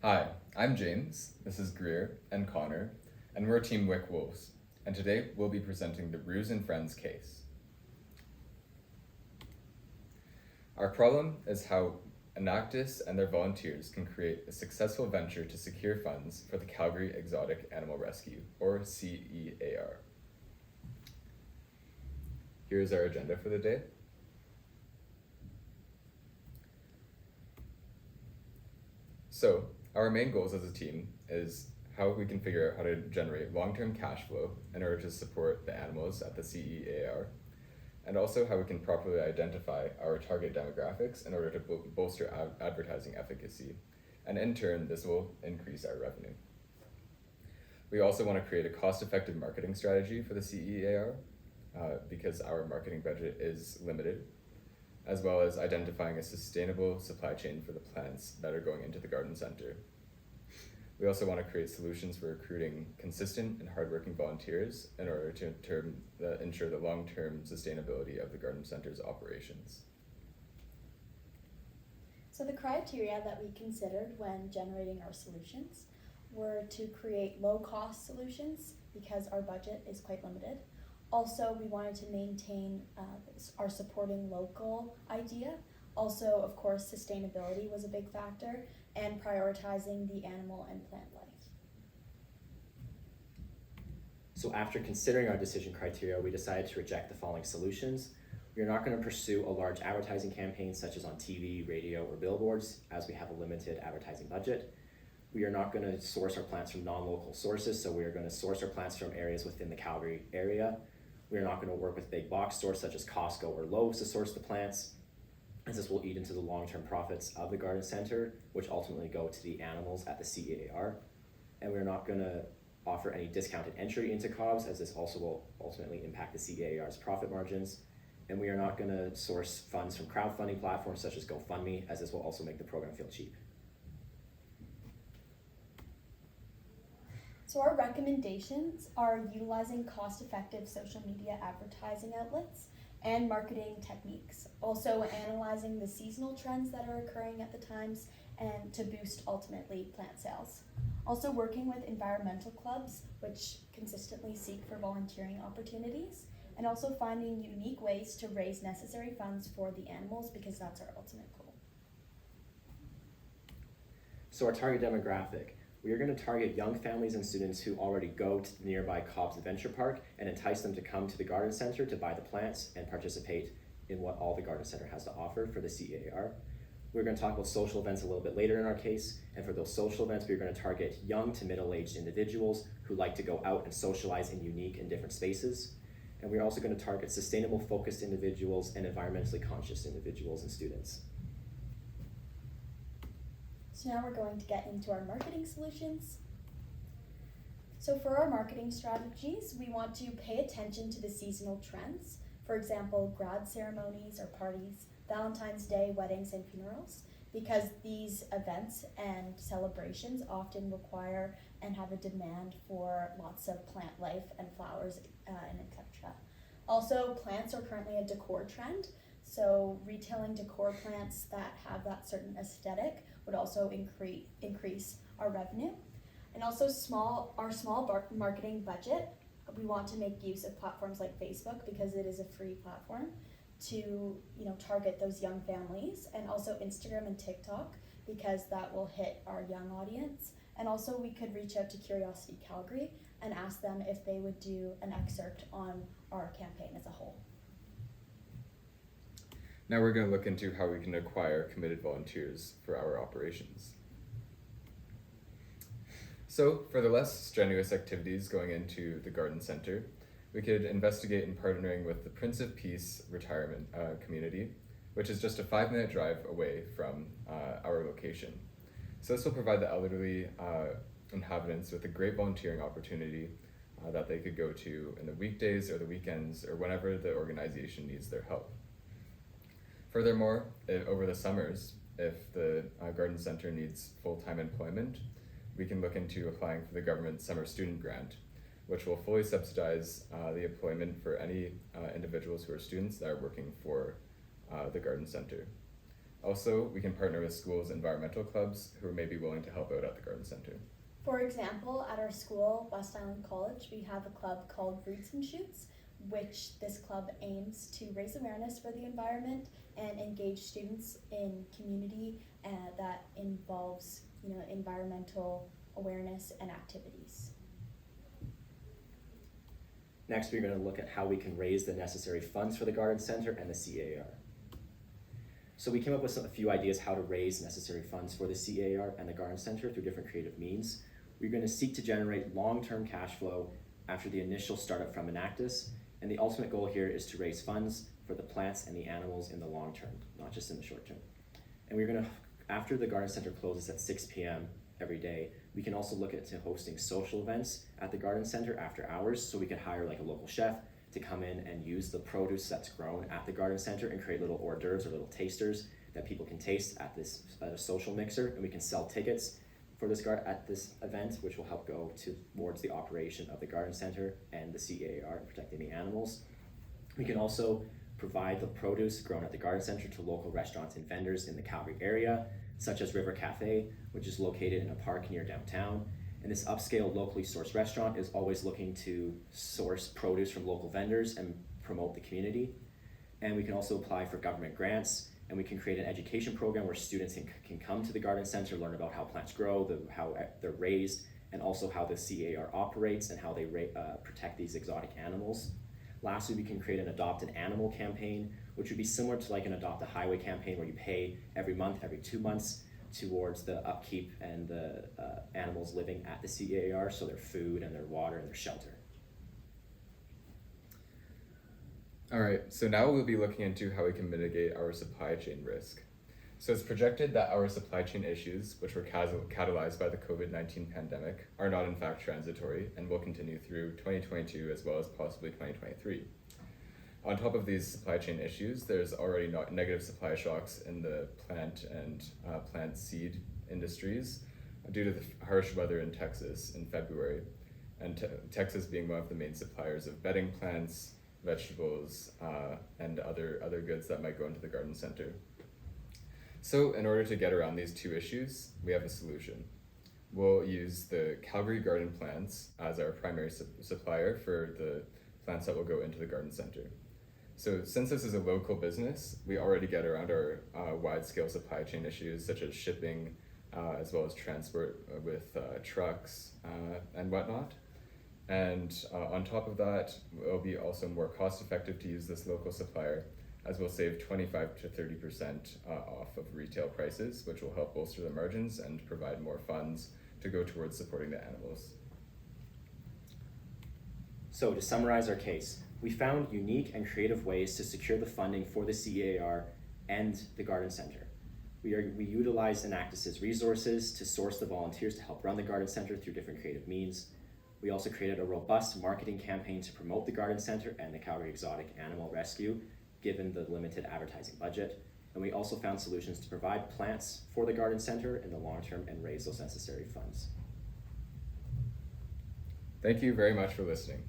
Hi, I'm James, this is Greer and Connor, and we're Team WIC Wolves, and today we'll be presenting the Ruse and Friends case. Our problem is how Enactus and their volunteers can create a successful venture to secure funds for the Calgary Exotic Animal Rescue, or CEAR. Here's our agenda for the day. So, our main goals as a team is how we can figure out how to generate long-term cash flow in order to support the animals at the CEAR, and also how we can properly identify our target demographics in order to bolster advertising efficacy, and in turn, this will increase our revenue. We also want to create a cost-effective marketing strategy for the CEAR because our marketing budget is limited, as well as identifying a sustainable supply chain for the plants that are going into the garden center. We also want to create solutions for recruiting consistent and hardworking volunteers in order to ensure the long-term sustainability of the garden center's operations. So the criteria that we considered when generating our solutions were to create low-cost solutions because our budget is quite limited. Also, we wanted to maintain our supporting local idea. Also, of course, sustainability was a big factor, and prioritizing the animal and plant life. So after considering our decision criteria, we decided to reject the following solutions. We are not going to pursue a large advertising campaign such as on TV, radio, or billboards, as we have a limited advertising budget. We are not going to source our plants from non-local sources, so we are going to source our plants from areas within the Calgary area. We are not going to work with big box stores such as Costco or Lowe's to source the plants, as this will eat into the long-term profits of the garden center, which ultimately go to the animals at the CEAR. And we're not going to offer any discounted entry into COBS, as this also will ultimately impact the CEAR's profit margins. And we are not going to source funds from crowdfunding platforms such as GoFundMe, as this will also make the program feel cheap. So our recommendations are utilizing cost-effective social media advertising outlets and marketing techniques. Also analyzing the seasonal trends that are occurring at the times and to boost ultimately plant sales. Also working with environmental clubs, which consistently seek for volunteering opportunities, and also finding unique ways to raise necessary funds for the animals, because that's our ultimate goal. So our target demographic. We are going to target young families and students who already go to the nearby Cobb's Adventure Park and entice them to come to the garden center to buy the plants and participate in what all the garden center has to offer for the CEAR. We're going to talk about social events a little bit later in our case, and for those social events, we're going to target young to middle-aged individuals who like to go out and socialize in unique and different spaces. And we're also going to target sustainable focused individuals and environmentally conscious individuals and students. So now we're going to get into our marketing solutions. So for our marketing strategies, we want to pay attention to the seasonal trends. For example, grad ceremonies or parties, Valentine's Day, weddings, and funerals, because these events and celebrations often require and have a demand for lots of plant life and flowers and etc. Also, plants are currently a decor trend, so retailing decor plants that have that certain aesthetic would also increase our revenue. And also our small marketing budget, we want to make use of platforms like Facebook because it is a free platform to target those young families, and also Instagram and TikTok because that will hit our young audience. And also we could reach out to Curiosity Calgary and ask them if they would do an excerpt on our campaign as a whole. Now we're going to look into how we can acquire committed volunteers for our operations. So for the less strenuous activities going into the garden center, we could investigate in partnering with the Prince of Peace retirement community, which is just a 5-minute drive away from our location. So this will provide the elderly inhabitants with a great volunteering opportunity that they could go to in the weekdays or the weekends or whenever the organization needs their help. Furthermore, over the summers, if the garden center needs full-time employment, we can look into applying for the government summer student grant, which will fully subsidize the employment for any individuals who are students that are working for the garden center. Also, we can partner with schools' environmental clubs who may be willing to help out at the garden center. For example, at our school, West Island College, we have a club called Roots and Shoots, which this club aims to raise awareness for the environment and engage students in community that involves, environmental awareness and activities. Next, we're going to look at how we can raise the necessary funds for the garden center and the CAR. So we came up with a few ideas how to raise necessary funds for the CAR and the garden center through different creative means. We're going to seek to generate long-term cash flow after the initial startup from Enactus, and the ultimate goal here is to raise funds for the plants and the animals in the long term, not just in the short term. And we're going to, after the garden center closes at 6 p.m. every day, we can also look at hosting social events at the garden center after hours, so we could hire like a local chef to come in and use the produce that's grown at the garden center and create little hors d'oeuvres or little tasters that people can taste at a social mixer, and we can sell tickets for this at this event, which will help go towards the operation of the garden center and the CAR and protecting the animals. We can also provide the produce grown at the garden center to local restaurants and vendors in the Calgary area, such as River Cafe, which is located in a park near downtown. And this upscale, locally sourced restaurant is always looking to source produce from local vendors and promote the community. And we can also apply for government grants, and we can create an education program where students can come to the garden center, learn about how plants grow, how they're raised, and also how the CAR operates and how they protect these exotic animals. Lastly, we can create an Adopt an Animal campaign, which would be similar to like an Adopt a Highway campaign where you pay every month, every 2 months, towards the upkeep and the animals living at the CAR, so their food and their water and their shelter. All right, so now we'll be looking into how we can mitigate our supply chain risk. So it's projected that our supply chain issues, which were catalyzed by the COVID-19 pandemic, are not in fact transitory and will continue through 2022 as well as possibly 2023. On top of these supply chain issues, there's already negative supply shocks in the plant and plant seed industries due to the harsh weather in Texas in February, and Texas being one of the main suppliers of bedding plants, vegetables, and other goods that might go into the garden center. So in order to get around these two issues, we have a solution. We'll use the Calgary Garden Plants as our primary supplier for the plants that will go into the garden center. So since this is a local business, we already get around our wide-scale supply chain issues such as shipping, as well as transport with trucks and whatnot. And on top of that, it'll be also more cost-effective to use this local supplier, as we'll save 25 to 30% off of retail prices, which will help bolster the margins and provide more funds to go towards supporting the animals. So to summarize our case, we found unique and creative ways to secure the funding for the CAR and the garden center. We utilized Enactus's resources to source the volunteers to help run the garden center through different creative means. We also created a robust marketing campaign to promote the garden center and the Calgary Exotic Animal Rescue, given the limited advertising budget. And we also found solutions to provide plants for the garden center in the long term and raise those necessary funds. Thank you very much for listening.